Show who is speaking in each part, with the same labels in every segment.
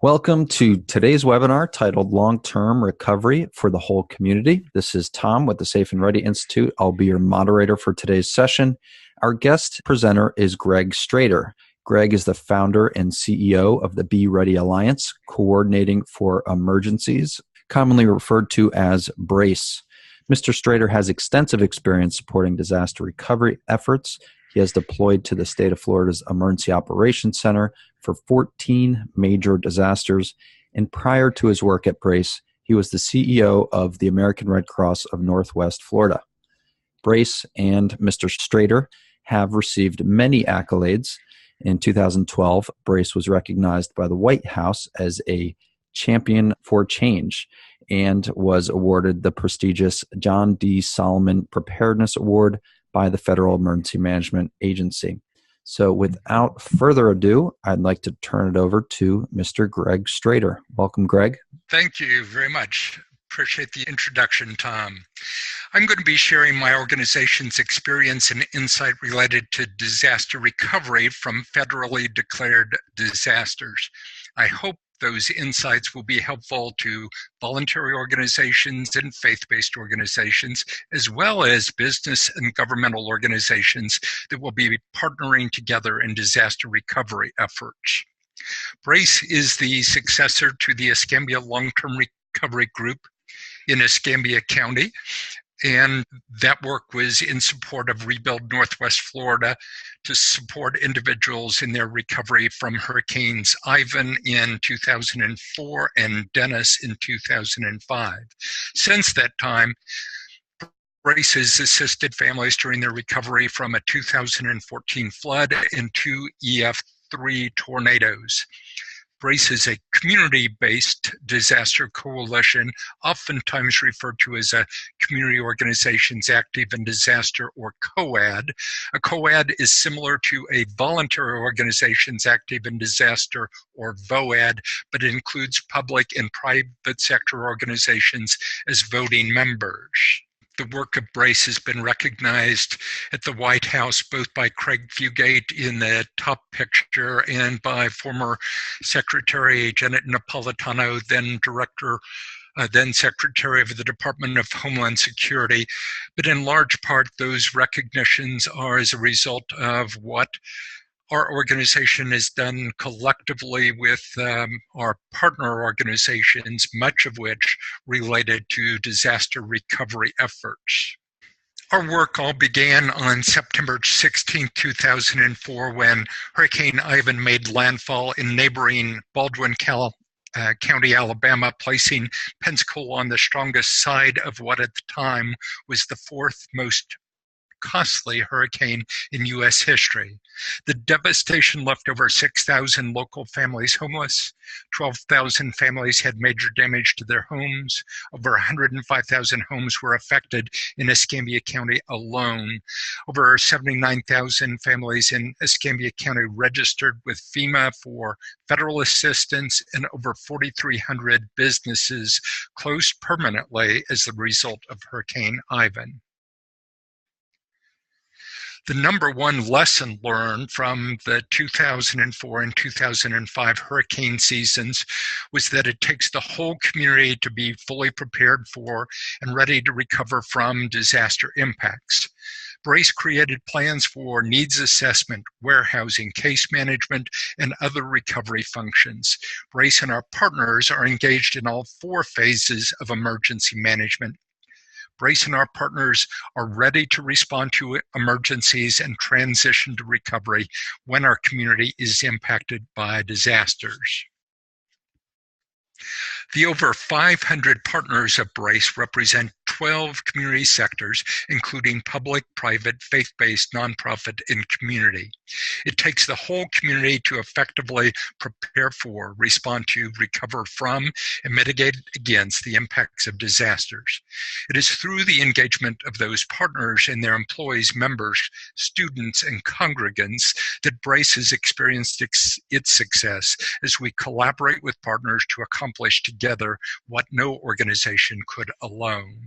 Speaker 1: Welcome to today's webinar titled Long-Term Recovery for the Whole Community. This is Tom with the Safe+Ready Institute. I'll be your moderator for today's session. Our guest presenter is Greg Strader. Greg is the founder and CEO of the Be Ready Alliance, coordinating for emergencies, commonly referred to as BRACE. Mr. Strader has extensive experience supporting disaster recovery efforts. He has deployed to the state of Florida's Emergency Operations Center for 14 major disasters, and prior to his work at BRACE, he was the CEO of the American Red Cross of Northwest Florida. BRACE and Mr. Strader have received many accolades. In 2012, BRACE was recognized by the White House as a champion for change and was awarded the prestigious John D. Solomon Preparedness Award by the Federal Emergency Management Agency. So without further ado, I'd like to turn it over to Mr. Greg Strader. Welcome, Greg.
Speaker 2: Thank you very much. Appreciate the introduction, Tom. I'm going to be sharing my organization's experience and insight related to disaster recovery from federally declared disasters. I hope those insights will be helpful to voluntary organizations and faith-based organizations, as well as business and governmental organizations that will be partnering together in disaster recovery efforts. BRACE is the successor to the Escambia Long-Term Recovery Group in Escambia County, and that work was in support of Rebuild Northwest Florida to support individuals in their recovery from Hurricanes Ivan in 2004 and Dennis in 2005. Since that time, BRACE has assisted families during their recovery from a 2014 flood and two EF3 tornadoes. BRACE is a community-based disaster coalition, oftentimes referred to as a Community Organizations Active in Disaster, or COAD. A COAD is similar to a Voluntary Organizations Active in Disaster, or VOAD, but it includes public and private sector organizations as voting members. The work of BRACE has been recognized at the White House, both by Craig Fugate in the top picture and by former Secretary Janet Napolitano, then Secretary of the Department of Homeland Security. But in large part, those recognitions are as a result of what our organization has done collectively with our partner organizations, much of which related to disaster recovery efforts. Our work all began on September 16, 2004, when Hurricane Ivan made landfall in neighboring Baldwin County, Alabama, placing Pensacola on the strongest side of what at the time was the fourth most costly hurricane in U.S. history. The devastation left over 6,000 local families homeless. 12,000 families had major damage to their homes. Over 105,000 homes were affected in Escambia County alone. Over 79,000 families in Escambia County registered with FEMA for federal assistance, and over 4,300 businesses closed permanently as the result of Hurricane Ivan. The number one lesson learned from the 2004 and 2005 hurricane seasons was that it takes the whole community to be fully prepared for and ready to recover from disaster impacts. BRACE created plans for needs assessment, warehousing, case management, and other recovery functions. BRACE and our partners are engaged in all four phases of emergency management. BRACE and our partners are ready to respond to emergencies and transition to recovery when our community is impacted by disasters. The over 500 partners of BRACE represent 12 community sectors, including public, private, faith-based, nonprofit, and community. It takes the whole community to effectively prepare for, respond to, recover from, and mitigate against the impacts of disasters. It is through the engagement of those partners and their employees, members, students, and congregants that BRACE has experienced its success as we collaborate with partners to accomplish together what no organization could alone.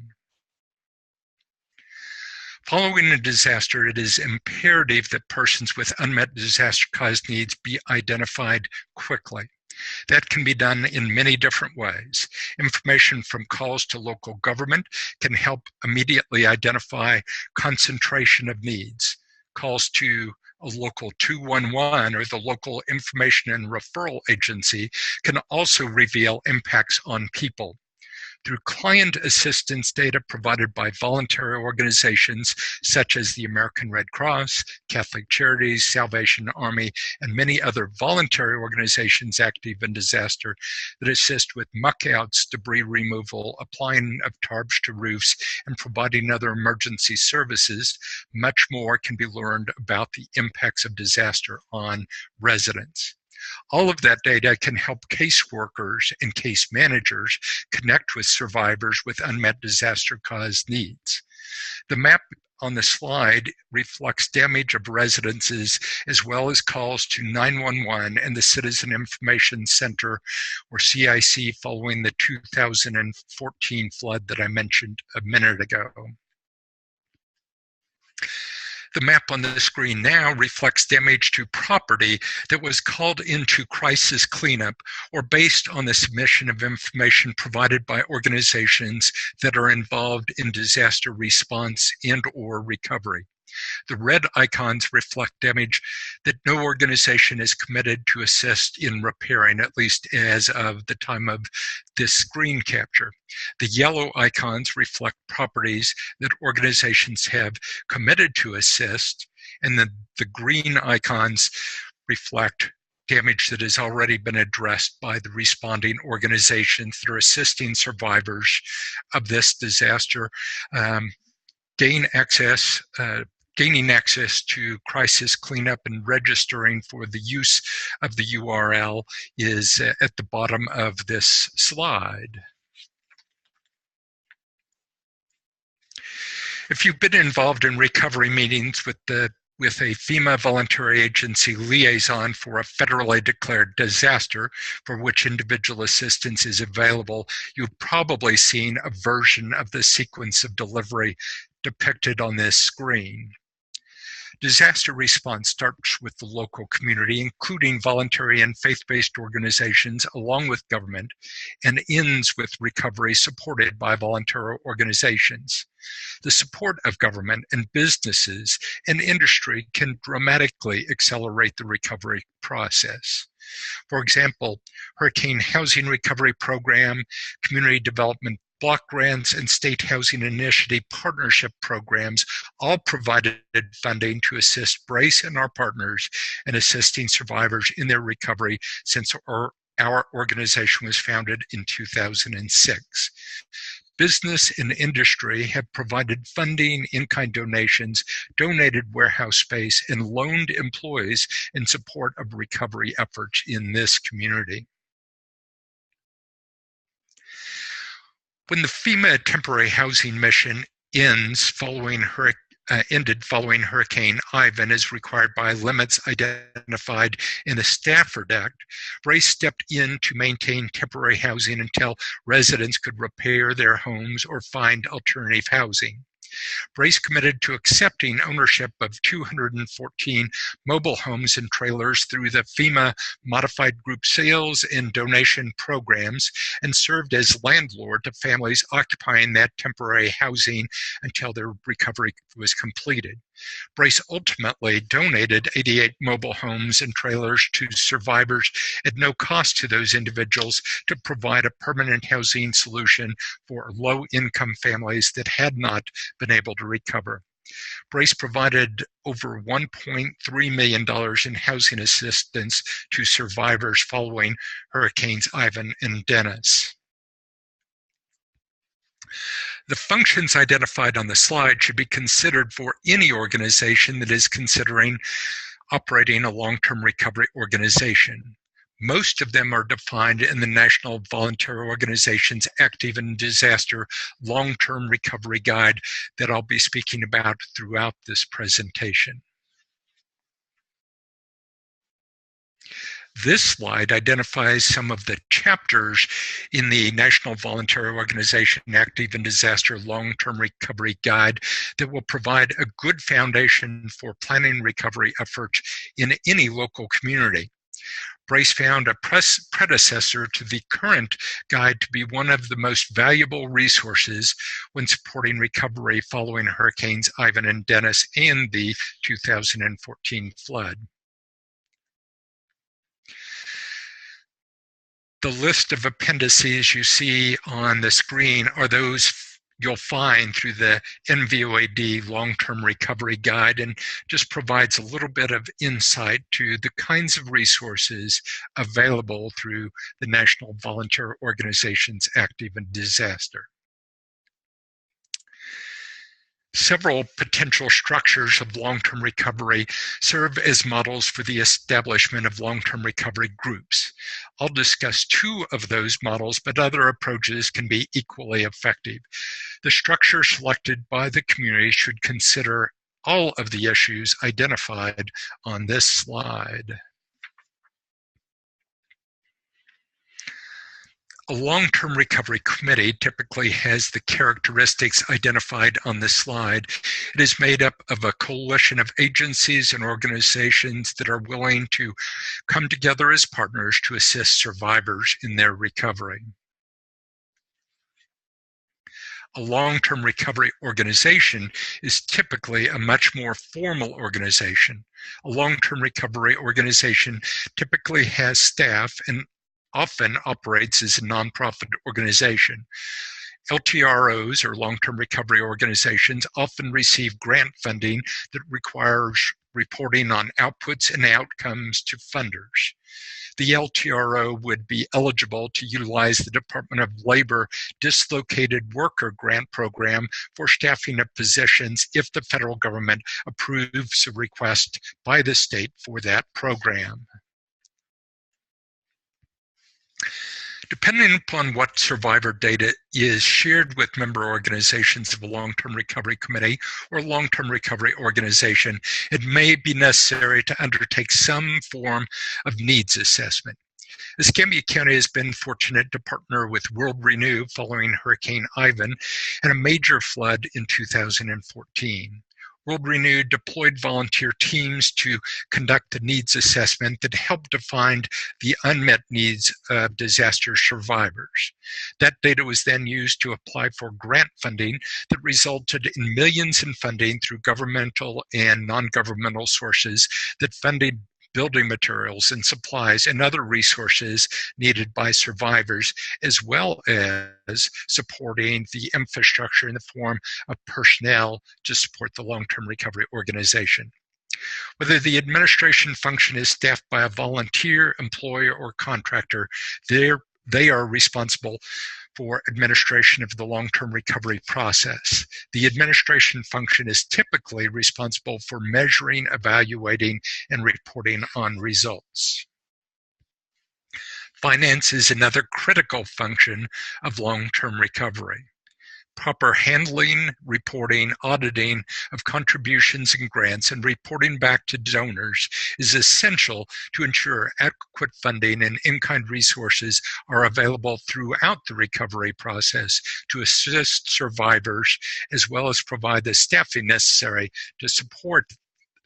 Speaker 2: Following a disaster, it is imperative that persons with unmet disaster-caused needs be identified quickly. That can be done in many different ways. Information from calls to local government can help immediately identify concentration of needs. Calls to a local 211 or the local information and referral agency can also reveal impacts on people. Through client assistance data provided by voluntary organizations such as the American Red Cross, Catholic Charities, Salvation Army, and many other voluntary organizations active in disaster that assist with muckouts, debris removal, applying of tarps to roofs, and providing other emergency services, much more can be learned about the impacts of disaster on residents. All of that data can help caseworkers and case managers connect with survivors with unmet disaster-caused needs. The map on the slide reflects damage of residences as well as calls to 911 and the Citizen Information Center, or CIC, following the 2014 flood that I mentioned a minute ago. The map on the screen now reflects damage to property that was called into crisis cleanup or based on the submission of information provided by organizations that are involved in disaster response and/or recovery. The red icons reflect damage that no organization is committed to assist in repairing, at least as of the time of this screen capture. The yellow icons reflect properties that organizations have committed to assist, and the green icons reflect damage that has already been addressed by the responding organizations that are assisting survivors of this disaster. Gaining access to crisis cleanup and registering for the use of the URL is at the bottom of this slide. If you've been involved in recovery meetings with a FEMA voluntary agency liaison for a federally declared disaster for which individual assistance is available, you've probably seen a version of the sequence of delivery depicted on this screen. Disaster response starts with the local community, including voluntary and faith-based organizations, along with government, and ends with recovery supported by voluntary organizations. The support of government and businesses and industry can dramatically accelerate the recovery process. For example, Hurricane Housing Recovery Program, Community Development Block grants, and state housing initiative partnership programs all provided funding to assist Brace and our partners in assisting survivors in their recovery since our organization was founded in 2006. Business and industry have provided funding, in-kind donations, donated warehouse space, and loaned employees in support of recovery efforts in this community. When the FEMA temporary housing mission ended following Hurricane Ivan, as required by limits identified in the Stafford Act, Brace stepped in to maintain temporary housing until residents could repair their homes or find alternative housing. Brace committed to accepting ownership of 214 mobile homes and trailers through the FEMA modified group sales and donation programs and served as landlord to families occupying that temporary housing until their recovery was completed. Brace ultimately donated 88 mobile homes and trailers to survivors at no cost to those individuals to provide a permanent housing solution for low-income families that had not been able to recover. Brace provided over $1.3 million in housing assistance to survivors following Hurricanes Ivan and Dennis. The functions identified on the slide should be considered for any organization that is considering operating a long-term recovery organization. Most of them are defined in the National Voluntary Organizations Active in Disaster Long-Term Recovery Guide that I'll be speaking about throughout this presentation. This slide identifies some of the chapters in the National Voluntary Organization Active in Disaster Long-Term Recovery Guide that will provide a good foundation for planning recovery efforts in any local community. Brace found a predecessor to the current guide to be one of the most valuable resources when supporting recovery following Hurricanes Ivan and Dennis and the 2014 flood. The list of appendices you see on the screen are those you'll find through the NVOAD Long-Term Recovery Guide, and just provides a little bit of insight to the kinds of resources available through the National Volunteer Organizations Active in Disaster. Several potential structures of long-term recovery serve as models for the establishment of long-term recovery groups. I'll discuss two of those models, but other approaches can be equally effective. The structure selected by the community should consider all of the issues identified on this slide. A long-term recovery committee typically has the characteristics identified on this slide. It is made up of a coalition of agencies and organizations that are willing to come together as partners to assist survivors in their recovery. A long-term recovery organization is typically a much more formal organization. A long-term recovery organization typically has staff and often operates as a nonprofit organization. LTROs, or long-term recovery organizations, often receive grant funding that requires reporting on outputs and outcomes to funders. The LTRO would be eligible to utilize the Department of Labor Dislocated Worker Grant Program for staffing of positions if the federal government approves a request by the state for that program. Depending upon what survivor data is shared with member organizations of a long-term recovery committee or long-term recovery organization, it may be necessary to undertake some form of needs assessment. Escambia County has been fortunate to partner with World Renew following Hurricane Ivan and a major flood in 2014. World Renew deployed volunteer teams to conduct a needs assessment that helped define the unmet needs of disaster survivors. That data was then used to apply for grant funding that resulted in millions in funding through governmental and non-governmental sources that funded building materials and supplies and other resources needed by survivors, as well as supporting the infrastructure in the form of personnel to support the long-term recovery organization. Whether the administration function is staffed by a volunteer, employer, or contractor, they are responsible for administration of the long-term recovery process. The administration function is typically responsible for measuring, evaluating, and reporting on results. Finance is another critical function of long-term recovery. Proper handling, reporting, auditing of contributions and grants, and reporting back to donors is essential to ensure adequate funding and in-kind resources are available throughout the recovery process to assist survivors, as well as provide the staffing necessary to support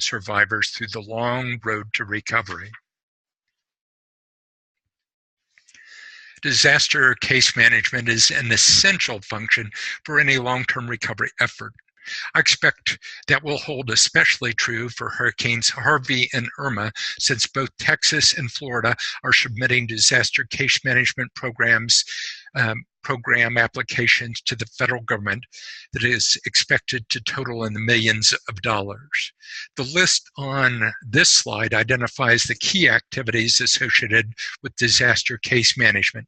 Speaker 2: survivors through the long road to recovery. Disaster case management is an essential function for any long-term recovery effort. I expect that will hold especially true for Hurricanes Harvey and Irma, since both Texas and Florida are submitting disaster case management program applications to the federal government that is expected to total in the millions of dollars. The list on this slide identifies the key activities associated with disaster case management.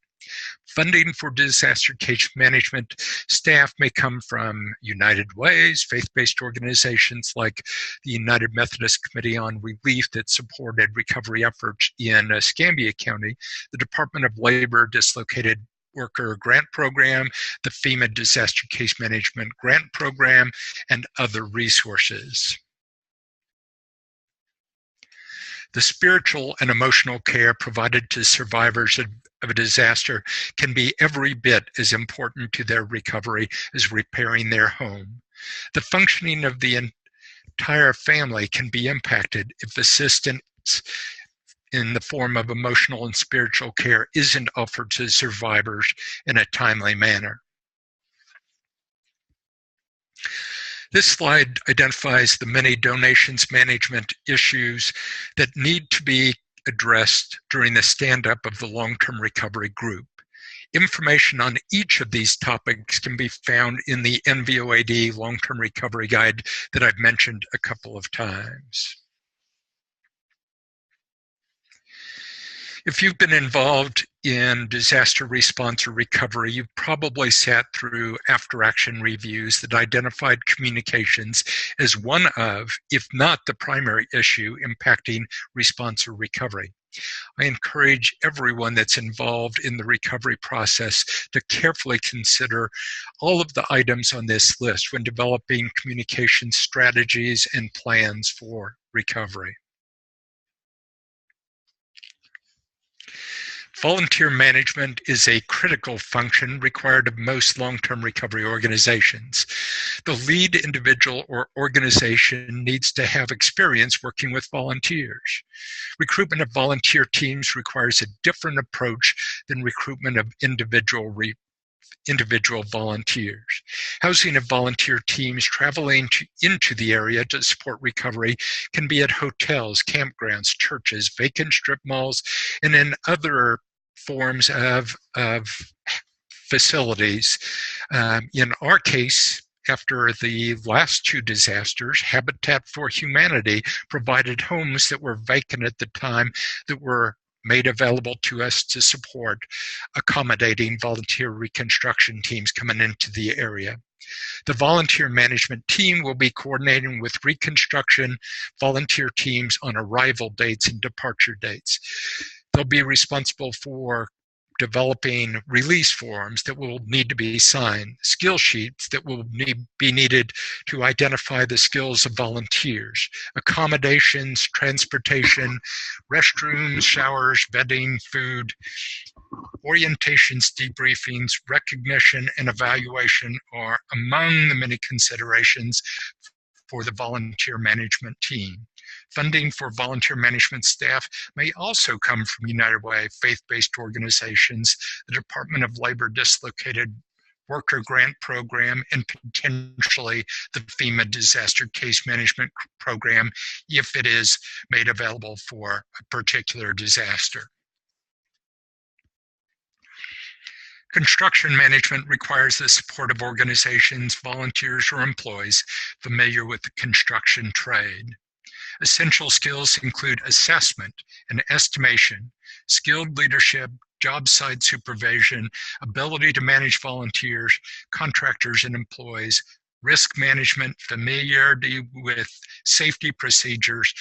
Speaker 2: Funding for disaster case management staff may come from United Ways, faith-based organizations like the United Methodist Committee on Relief that supported recovery efforts in Escambia County, the Department of Labor Dislocated Worker Grant Program, the FEMA Disaster Case Management Grant Program, and other resources. The spiritual and emotional care provided to survivors of a disaster can be every bit as important to their recovery as repairing their home. The functioning of the entire family can be impacted if assistance in the form of emotional and spiritual care isn't offered to survivors in a timely manner. This slide identifies the many donations management issues that need to be addressed during the stand-up of the long-term recovery group. Information on each of these topics can be found in the NVOAD long-term recovery guide that I've mentioned a couple of times. If you've been involved in disaster response or recovery, you've probably sat through after-action reviews that identified communications as one of, if not the primary issue impacting response or recovery. I encourage everyone that's involved in the recovery process to carefully consider all of the items on this list when developing communication strategies and plans for recovery. Volunteer management is a critical function required of most long-term recovery organizations. The lead individual or organization needs to have experience working with volunteers. Recruitment of volunteer teams requires a different approach than recruitment of individual volunteers. Housing of volunteer teams traveling into the area to support recovery can be at hotels, campgrounds, churches, vacant strip malls, and in other forms of facilities. In our case, after the last two disasters, Habitat for Humanity provided homes that were vacant at the time that were made available to us to support accommodating volunteer reconstruction teams coming into the area. The volunteer management team will be coordinating with reconstruction volunteer teams on arrival dates and departure dates. They'll be responsible for developing release forms that will need to be signed, skill sheets that will be needed to identify the skills of volunteers, accommodations, transportation, restrooms, showers, bedding, food, orientations, debriefings, recognition, and evaluation are among the many considerations for the volunteer management team. Funding for volunteer management staff may also come from United Way, faith-based organizations, the Department of Labor Dislocated Worker Grant Program, and potentially the FEMA Disaster Case Management Program if it is made available for a particular disaster. Construction management requires the support of organizations, volunteers, or employees familiar with the construction trade. Essential skills include assessment and estimation, skilled leadership, job site supervision, ability to manage volunteers, contractors, and employees, risk management, familiarity with safety procedures,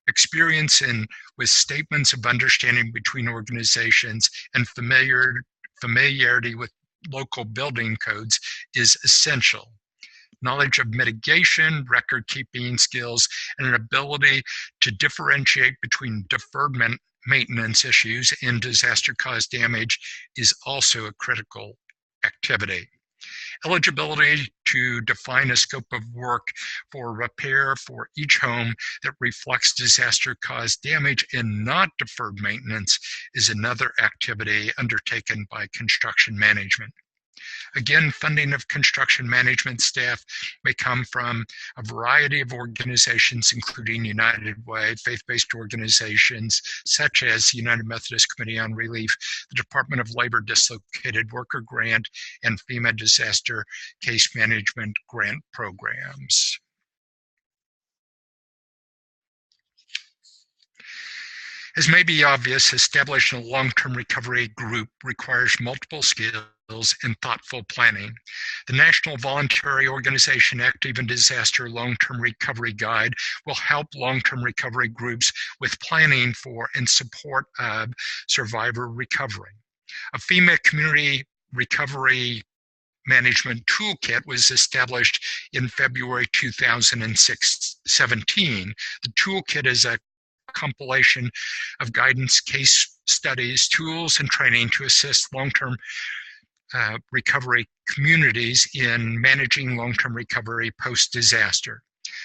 Speaker 2: experience with statements of understanding between organizations, and familiarity with local building codes is essential. Knowledge of mitigation, record-keeping skills, and an ability to differentiate between deferred maintenance issues and disaster-caused damage is also a critical activity. Eligibility to define a scope of work for repair for each home that reflects disaster-caused damage and not deferred maintenance is another activity undertaken by construction management. Again, funding of construction management staff may come from a variety of organizations, including United Way, faith-based organizations such as the United Methodist Committee on Relief, the Department of Labor Dislocated Worker Grant, and FEMA Disaster Case Management Grant programs. As may be obvious, establishing a long-term recovery group requires multiple skills and thoughtful planning. The National Voluntary Organization Active in Disaster Long-Term Recovery Guide will help long-term recovery groups with planning for and support of survivor recovery. A FEMA Community Recovery Management Toolkit was established in February 2017. The toolkit is a compilation of guidance, case studies, tools, and training to assist long-term recovery communities in managing long-term recovery post-disaster.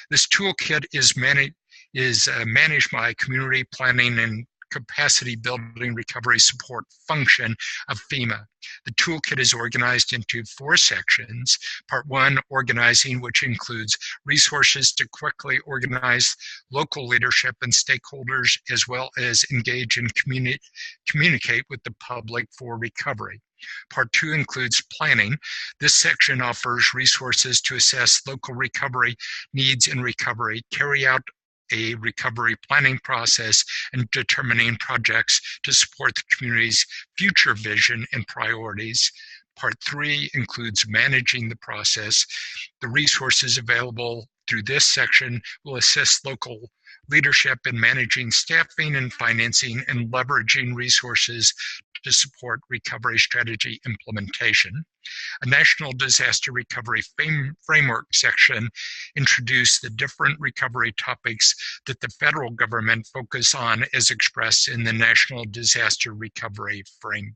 Speaker 2: This toolkit is managed by Community Planning and capacity building recovery support function of FEMA. The toolkit is organized into 4 sections. Part 1, organizing, which includes resources to quickly organize local leadership and stakeholders, as well as engage and communicate with the public for recovery. Part 2 includes planning. This section offers resources to assess local recovery needs in recovery, carry out a recovery planning process, and determining projects to support the community's future vision and priorities. Part 3 includes managing the process. The resources available through this section will assist local leadership in managing staffing and financing and leveraging resources to support recovery strategy implementation. A National Disaster Recovery Framework section introduced the different recovery topics that the federal government focus on as expressed in the National Disaster Recovery Framework.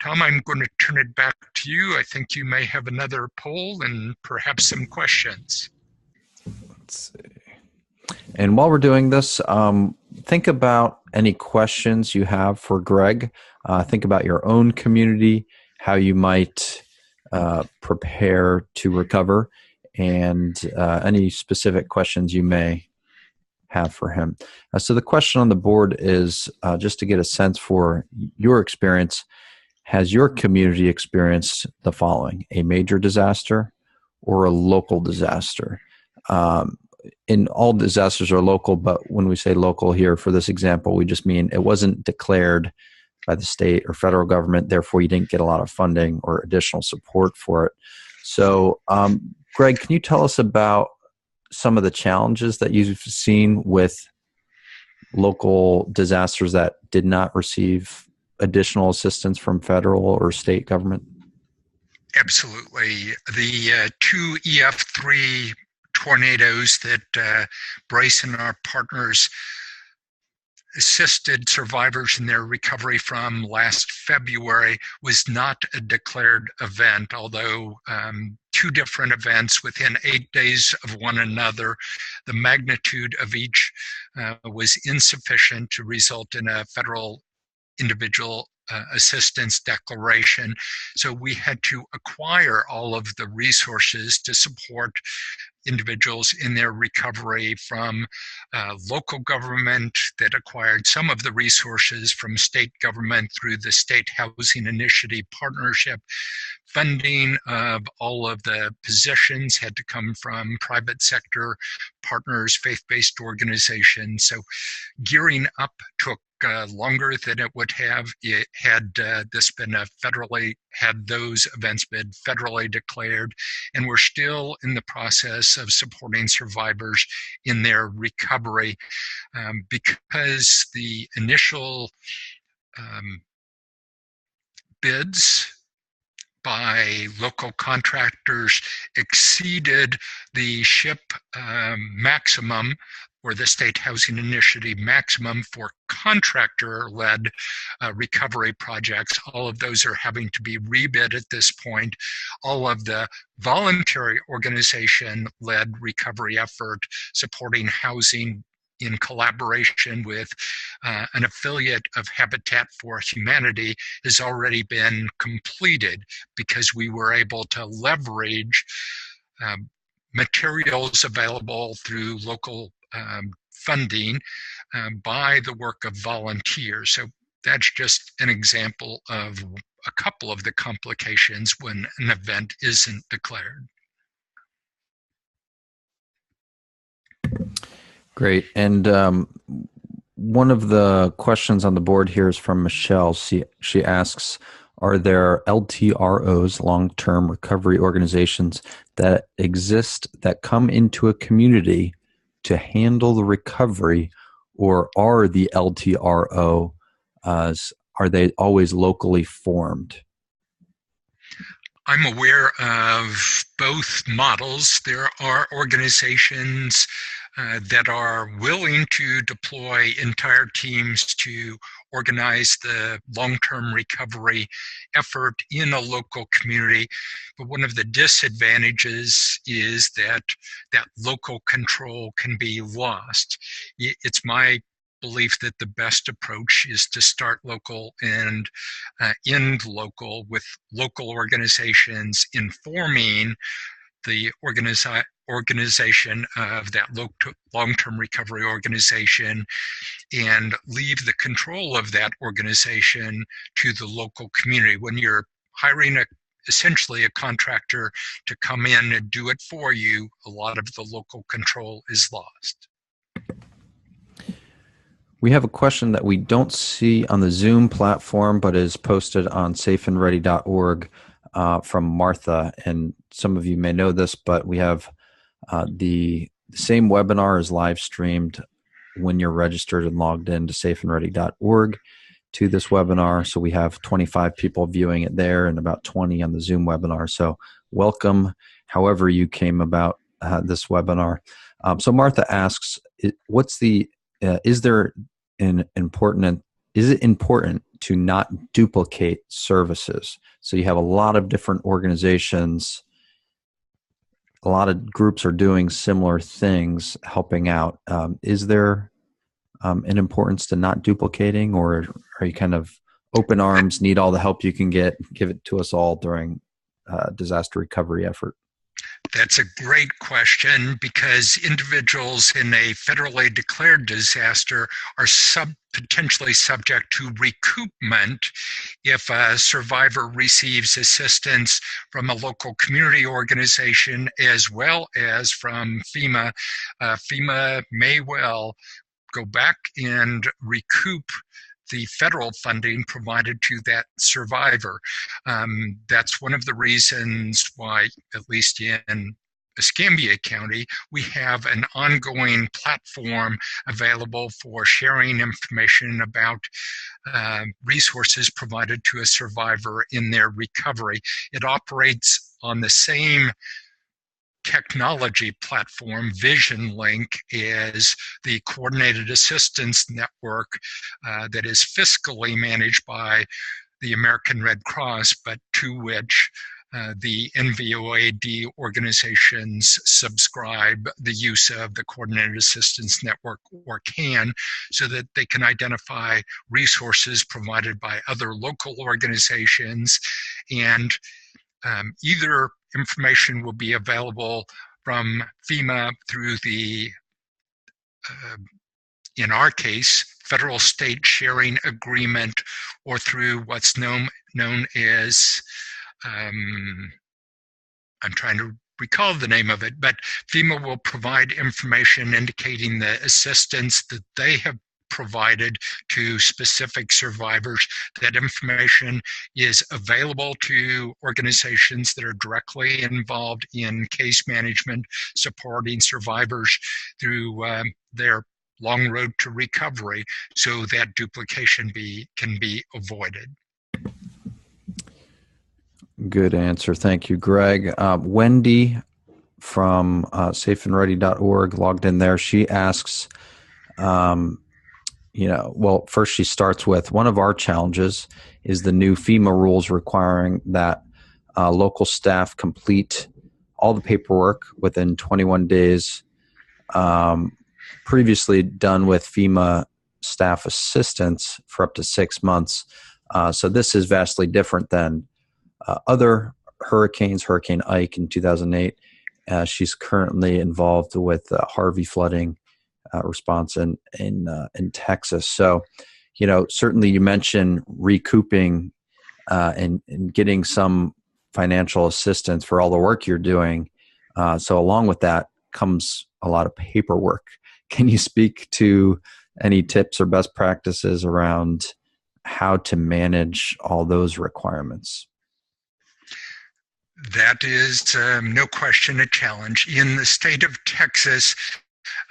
Speaker 2: Tom, I'm going to turn it back to you. I think you may have another poll and perhaps some questions.
Speaker 1: Let's see. And while we're doing this, think about any questions you have for Greg. Think about your own community, how you might prepare to recover, and any specific questions you may have for him. So the question on the board is just to get a sense for your experience. Has your community experienced the following: a major disaster or a local disaster? In all disasters are local, but when we say local here for this example, we just mean it wasn't declared by the state or federal government, therefore you didn't get a lot of funding or additional support for it. So, Greg, can you tell us about some of the challenges that you've seen with local disasters that did not receive additional assistance from federal or state government?
Speaker 2: Absolutely. The 2 EF3 tornadoes that Bryce and our partners assisted survivors in their recovery from last February was not a declared event, although 2 different events within 8 days of one another. The magnitude of each was insufficient to result in a federal individual assistance declaration. So we had to acquire all of the resources to support individuals in their recovery from local government that acquired some of the resources from state government through the State Housing Initiative Partnership. Funding of all of the positions had to come from private sector partners, faith-based organizations. So gearing up took longer than it would have had this been had those events been federally declared. And we're still in the process of supporting survivors in their recovery because the initial bids by local contractors exceeded the SHIP maximum, or the State Housing Initiative maximum for contractor-led recovery projects. All of those are having to be rebid at this point. All of the voluntary organization-led recovery effort supporting housing in collaboration with an affiliate of Habitat for Humanity has already been completed because we were able to leverage materials available through local funding by the work of volunteers. So that's just an example of a couple of the complications when an event isn't declared.
Speaker 1: Great. And one of the questions on the board here is from Michelle. She asks, are there LTROs, long-term recovery organizations, that exist that come into a community to handle the recovery, or are the LTRO, are they always locally formed?
Speaker 2: I'm aware of both models. There are organizations that are willing to deploy entire teams to organize the long-term recovery effort in a local community. But one of the disadvantages is that local control can be lost. It's my belief that the best approach is to start local and end local, with local organizations informing the organization of that long-term recovery organization, and leave the control of that organization to the local community. When you're hiring essentially a contractor to come in and do it for you, a lot of the local control is lost.
Speaker 1: We have a question that we don't see on the Zoom platform, but is posted on safeandready.org from Martha. And some of you may know this, but we have the same webinar is live streamed when you're registered and logged in to safeandready.org to this webinar. So we have 25 people viewing it there and about 20 on the Zoom webinar. So welcome, however you came about this webinar. So Martha asks, is it important to not duplicate services? So you have a lot of different organizations, a lot of groups are doing similar things, helping out. Is there an importance to not duplicating, or are you kind of open arms, need all the help you can get, give it to us all during disaster recovery effort?
Speaker 2: That's a great question, because individuals in a federally declared disaster are potentially subject to recoupment if a survivor receives assistance from a local community organization as well as from FEMA. FEMA may well go back and recoup the federal funding provided to that survivor. That's one of the reasons why, at least in Escambia County, we have an ongoing platform available for sharing information about resources provided to a survivor in their recovery. It operates on the same technology platform, Vision Link, is the Coordinated Assistance Network that is fiscally managed by the American Red Cross, but to which the NVOAD organizations subscribe the use of the Coordinated Assistance Network, or CAN, so that they can identify resources provided by other local organizations. And either information will be available from FEMA through the, in our case, federal state sharing agreement, or through what's known as, I'm trying to recall the name of it, but FEMA will provide information indicating the assistance that they have provided to specific survivors. That information is available to organizations that are directly involved in case management, supporting survivors through their long road to recovery, so that duplication can be avoided.
Speaker 1: Good answer. Thank you, Greg. Wendy from safeandready.org logged in there. She asks, well, first she starts with, one of our challenges is the new FEMA rules requiring that local staff complete all the paperwork within 21 days, previously done with FEMA staff assistance for up to 6 months. So this is vastly different than other hurricanes, Hurricane Ike in 2008. She's currently involved with Harvey flooding response in Texas. So, certainly you mentioned recouping and getting some financial assistance for all the work you're doing. So along with that comes a lot of paperwork. Can you speak to any tips or best practices around how to manage all those requirements?
Speaker 2: That is no question a challenge. In the state of Texas,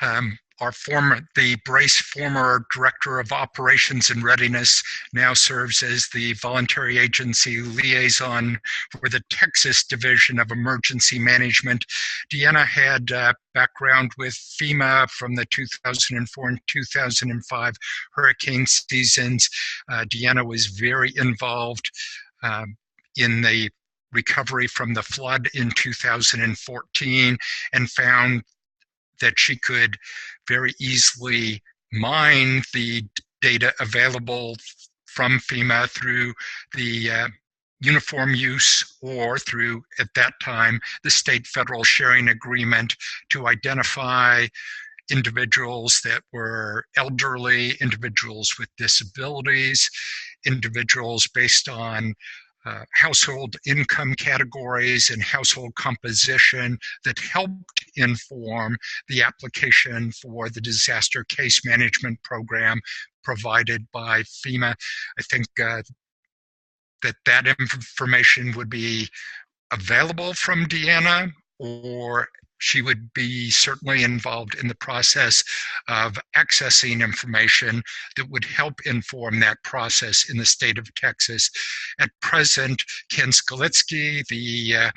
Speaker 2: the Brace former Director of Operations and Readiness now serves as the Voluntary Agency Liaison for the Texas Division of Emergency Management. Deanna had background with FEMA from the 2004 and 2005 hurricane seasons. Deanna was very involved in the recovery from the flood in 2014, and found that she could very easily mine the data available from FEMA through the uniform use or through, at that time, the state-federal sharing agreement to identify individuals that were elderly, individuals with disabilities, individuals based on household income categories and household composition that helped inform the application for the disaster case management program provided by FEMA. I think that information would be available from Deanna, or she would be certainly involved in the process of accessing information that would help inform that process in the state of Texas. At present, Ken Skalitsky, the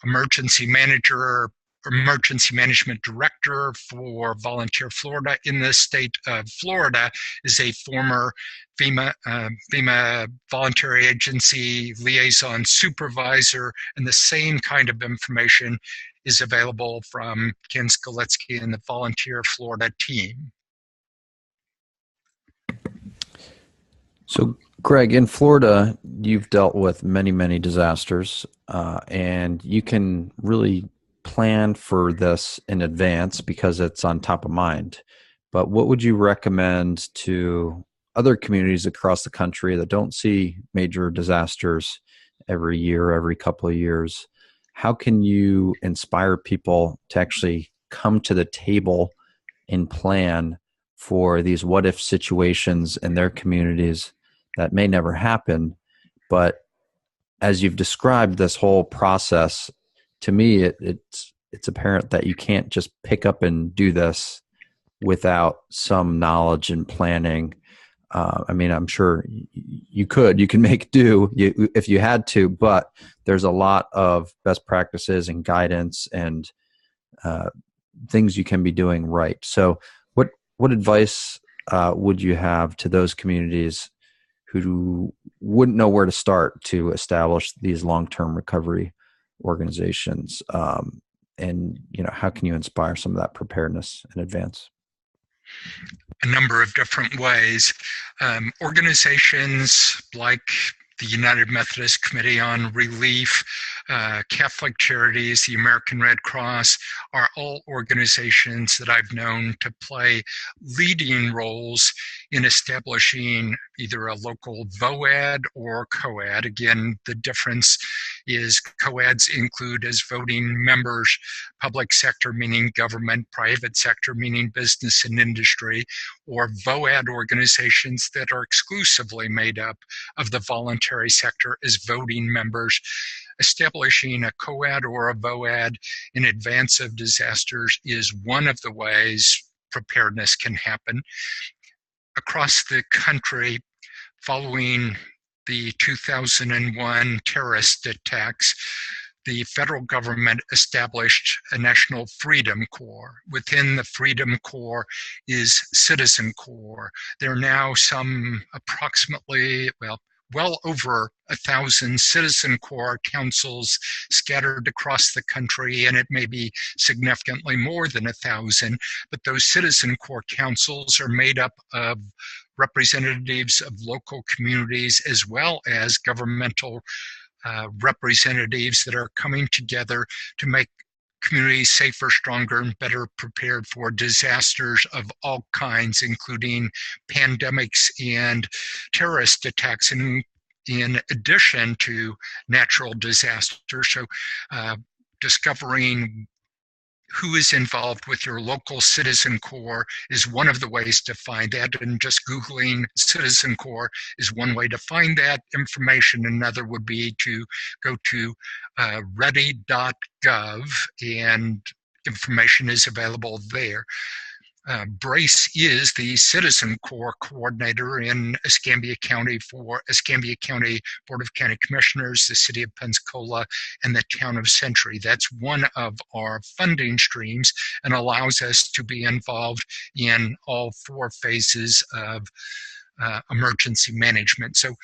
Speaker 2: emergency management director for Volunteer Florida in the state of Florida, is a former FEMA voluntary agency liaison supervisor, and the same kind of information is available from Ken Skalitsky and the Volunteer Florida team.
Speaker 1: So, Greg, in Florida, you've dealt with many, many disasters, and you can really plan for this in advance because it's on top of mind. But what would you recommend to other communities across the country that don't see major disasters every year, every couple of years? How can you inspire people to actually come to the table and plan for these what-if situations in their communities that may never happen? But as you've described this whole process, to me, it's apparent that you can't just pick up and do this without some knowledge and planning. I mean, I'm sure you can make do if you had to, but there's a lot of best practices and guidance and things you can be doing right. So what advice would you have to those communities who wouldn't know where to start to establish these long-term recovery organizations? And how can you inspire some of that preparedness in advance?
Speaker 2: A number of different ways. Organizations like the United Methodist Committee on Relief, Catholic Charities, the American Red Cross are all organizations that I've known to play leading roles in establishing either a local VOAD or COAD. Again, the difference is COADs include as voting members public sector, meaning government, private sector, meaning business and industry, or VOAD organizations that are exclusively made up of the voluntary sector as voting members. Establishing a COAD or a VOAD in advance of disasters is one of the ways preparedness can happen. Across the country, following the 2001 terrorist attacks, the federal government established a National Freedom Corps. Within the Freedom Corps is Citizen Corps. There are now some approximately, well over 1,000 Citizen Corps councils scattered across the country, and it may be significantly more than 1,000, but those Citizen Corps councils are made up of representatives of local communities as well as governmental representatives that are coming together to make communities safer, stronger, and better prepared for disasters of all kinds, including pandemics and terrorist attacks, in addition to natural disasters. So discovering who is involved with your local Citizen Corps is one of the ways to find that, and just Googling Citizen Corps is one way to find that information. Another would be to go to ready.gov, and information is available there. Brace is the Citizen Corps coordinator in Escambia County for Escambia County Board of County Commissioners, the City of Pensacola, and the Town of Century. That's one of our funding streams and allows us to be involved in all four phases of emergency management. So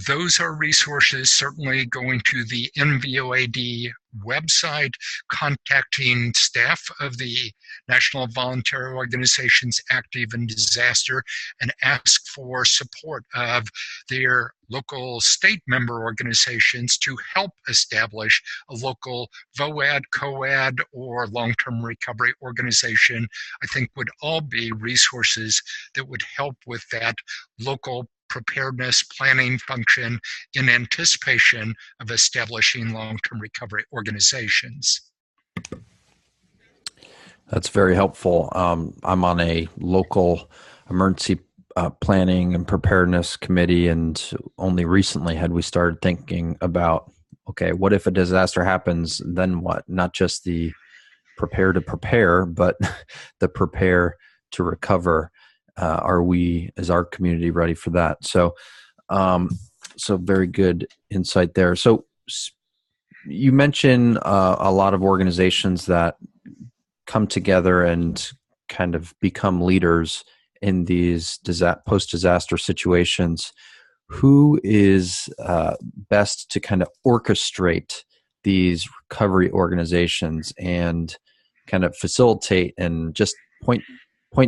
Speaker 2: those are resources. Certainly going to the NVOAD website, contacting staff of the National Voluntary Organizations active in disaster, and ask for support of their local state member organizations to help establish a local VOAD, COAD, or long-term recovery organization. I think would all be resources that would help with that local preparedness planning function in anticipation of establishing long-term recovery organizations.
Speaker 1: That's very helpful. I'm on a local emergency planning and preparedness committee, and only recently had we started thinking about, okay, what if a disaster happens, then what? Not just the prepare to prepare, but the prepare to recover. Is our community ready for that? So very good insight there. So you mentioned a lot of organizations that come together and kind of become leaders in these post-disaster situations. Who is best to kind of orchestrate these recovery organizations and kind of facilitate and just point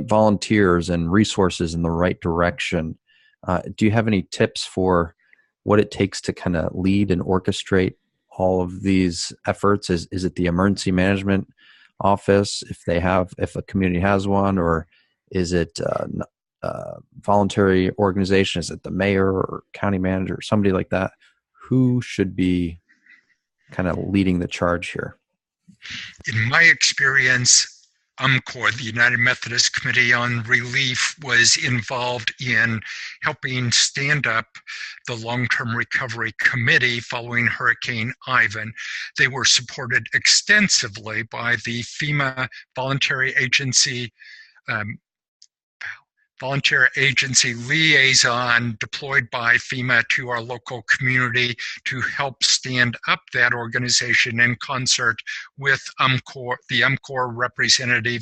Speaker 1: volunteers and resources in the right direction? Do you have any tips for what it takes to kind of lead and orchestrate all of these efforts? Is it the emergency management office, if a community has one, or is it voluntary organization? Is it the mayor or county manager, somebody like that? Who should be kind of leading the charge here?
Speaker 2: In my experience, UMCOR, the United Methodist Committee on Relief, was involved in helping stand up the Long-Term Recovery Committee following Hurricane Ivan. They were supported extensively by the FEMA voluntary agency liaison deployed by FEMA to our local community to help stand up that organization in concert with UMCOR, the UMCOR representative.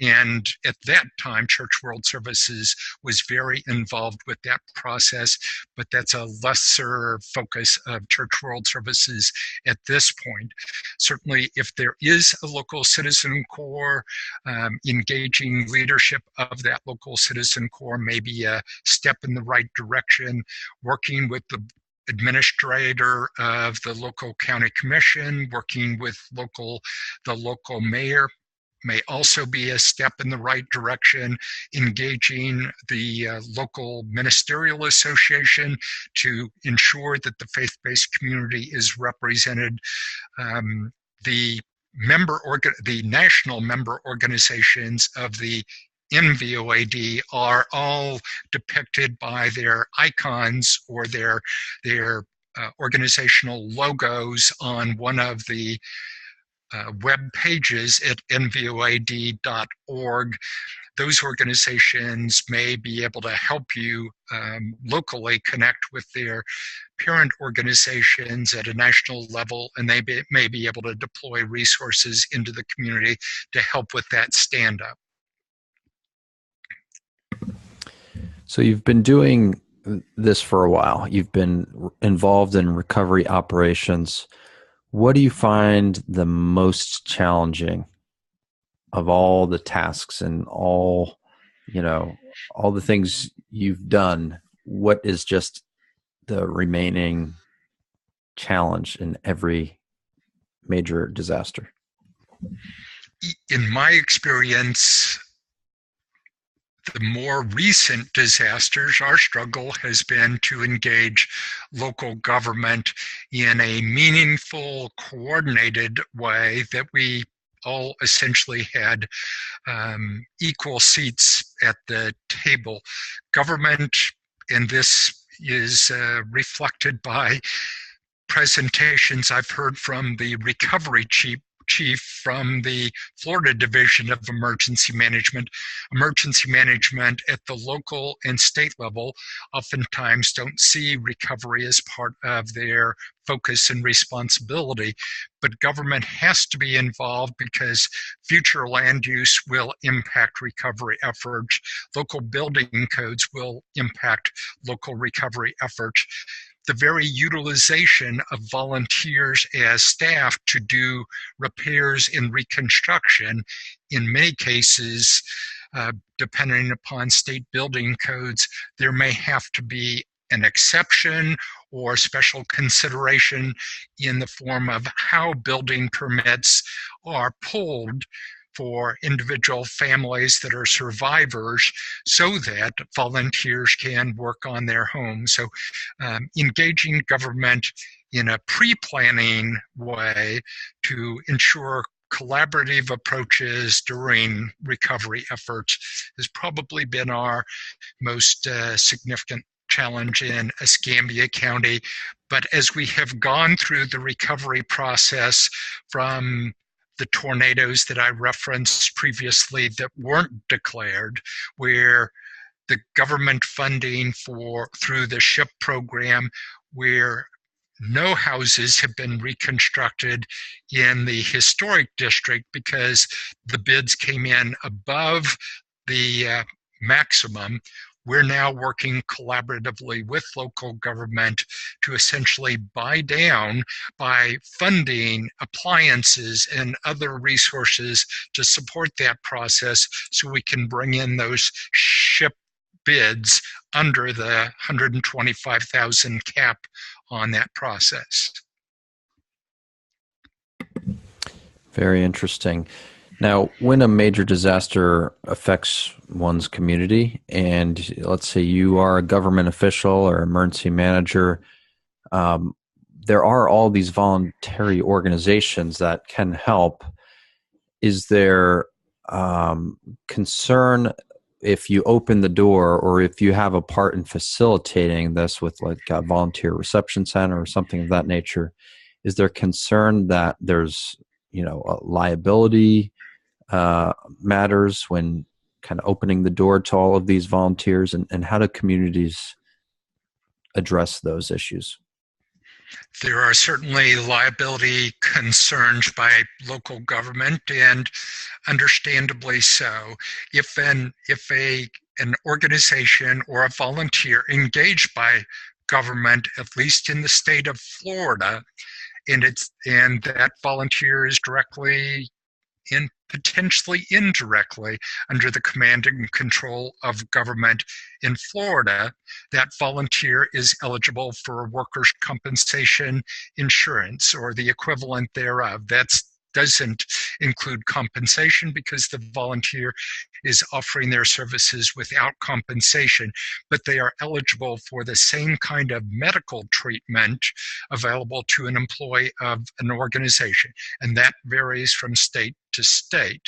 Speaker 2: And at that time, Church World Services was very involved with that process, but that's a lesser focus of Church World Services at this point. Certainly, if there is a local citizen corps, engaging leadership of that local citizen corps may be a step in the right direction. Working with the administrator of the local county commission, working with the local mayor may also be a step in the right direction. Engaging the local ministerial association to ensure that the faith-based community is represented. The national member organizations of the NVOAD are all depicted by their icons or their organizational logos on one of the web pages at nvoad.org. Those organizations may be able to help you locally connect with their parent organizations at a national level, and they may be able to deploy resources into the community to help with that stand-up.
Speaker 1: So you've been doing this for a while. You've been involved in recovery operations. What do you find the most challenging of all the tasks and all the things you've done? What is just the remaining challenge in every major disaster?
Speaker 2: In my experience, the more recent disasters, our struggle has been to engage local government in a meaningful, coordinated way that we all essentially had equal seats at the table. Government, and this is reflected by presentations I've heard from the recovery chief from the Florida Division of Emergency Management. Emergency management at the local and state level oftentimes don't see recovery as part of their focus and responsibility, but government has to be involved because future land use will impact recovery efforts. Local building codes will impact local recovery efforts. the very utilization of volunteers as staff to do repairs and reconstruction, in many cases, depending upon state building codes, there may have to be an exception or special consideration in the form of how building permits are pulled for individual families that are survivors so that volunteers can work on their homes. So engaging government in a pre-planning way to ensure collaborative approaches during recovery efforts has probably been our most significant challenge in Escambia County. But as we have gone through the recovery process from the tornadoes that I referenced previously that weren't declared, where the government funding through the SHIP program, where no houses have been reconstructed in the historic district because the bids came in above the maximum. We're now working collaboratively with local government to essentially buy down by funding appliances and other resources to support that process so we can bring in those SHIP bids under the 125,000 cap on that process.
Speaker 1: Very interesting. Now, when a major disaster affects one's community, and let's say you are a government official or emergency manager, there are all these voluntary organizations that can help. Is there concern if you open the door or if you have a part in facilitating this with like a volunteer reception center or something of that nature? Is there concern that there's, a liability matters when kind of opening the door to all of these volunteers, and how do communities address those issues?
Speaker 2: There are certainly liability concerns by local government, and understandably so. If an organization or a volunteer engaged by government, at least in the state of Florida, and that volunteer is directly and potentially indirectly under the command and control of government in Florida, that volunteer is eligible for workers' compensation insurance or the equivalent thereof. That doesn't include compensation because the volunteer is offering their services without compensation, but they are eligible for the same kind of medical treatment available to an employee of an organization, and that varies from state to state.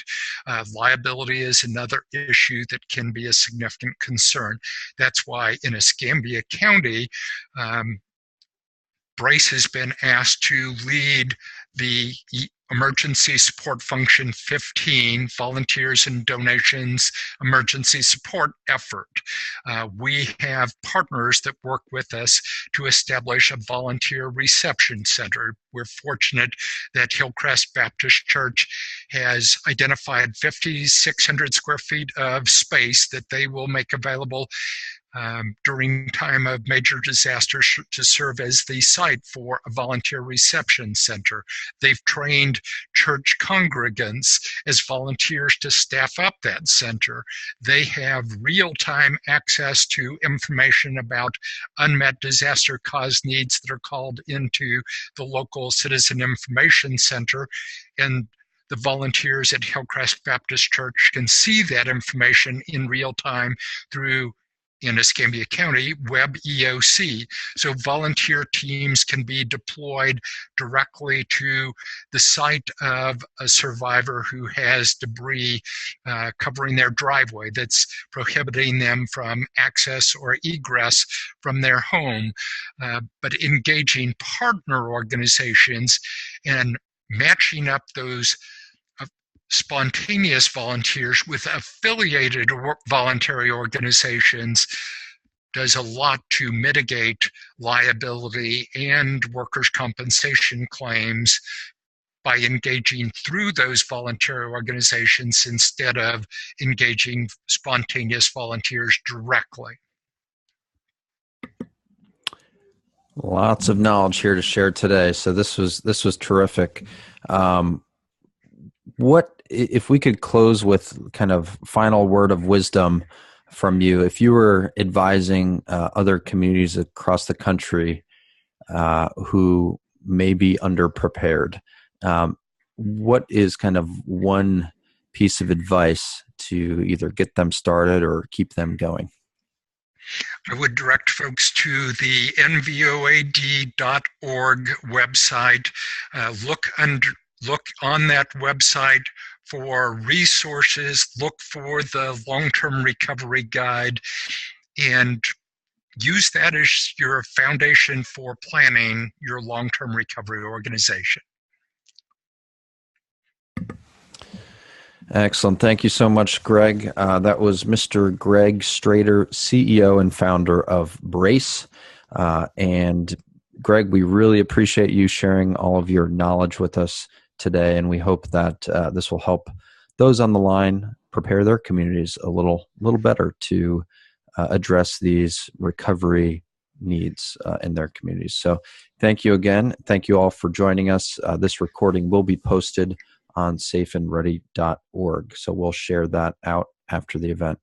Speaker 2: Liability is another issue that can be a significant concern. That's why in Escambia County, Bryce has been asked to lead the Emergency Support Function 15, Volunteers and Donations Emergency Support effort. We have partners that work with us to establish a volunteer reception center. We're fortunate that Hillcrest Baptist Church has identified 5,600 square feet of space that they will make available during time of major disasters to serve as the site for a volunteer reception center. They've trained church congregants as volunteers to staff up that center. They have real-time access to information about unmet disaster-caused needs that are called into the local Citizen Information Center, and the volunteers at Hillcrest Baptist Church can see that information in real time through, in Escambia County, Web EOC. So volunteer teams can be deployed directly to the site of a survivor who has debris covering their driveway that's prohibiting them from access or egress from their home. But engaging partner organizations and matching up those spontaneous volunteers with affiliated voluntary organizations does a lot to mitigate liability and workers' compensation claims by engaging through those voluntary organizations instead of engaging spontaneous volunteers directly.
Speaker 1: Lots of knowledge here to share today. So this was terrific. What if we could close with kind of final word of wisdom from you? If you were advising other communities across the country who may be underprepared, what is kind of one piece of advice to either get them started or keep them going?
Speaker 2: I would direct folks to the NVOAD.org website. Look on that website for resources, look for the long-term recovery guide, and use that as your foundation for planning your long-term recovery organization.
Speaker 1: Excellent. Thank you so much, Greg. That was Mr. Greg Strader, CEO and founder of Brace. And Greg, we really appreciate you sharing all of your knowledge with us today, and we hope that this will help those on the line prepare their communities a little better to address these recovery needs in their communities. So thank you again. Thank you all for joining us. This recording will be posted on safeandready.org. So we'll share that out after the event.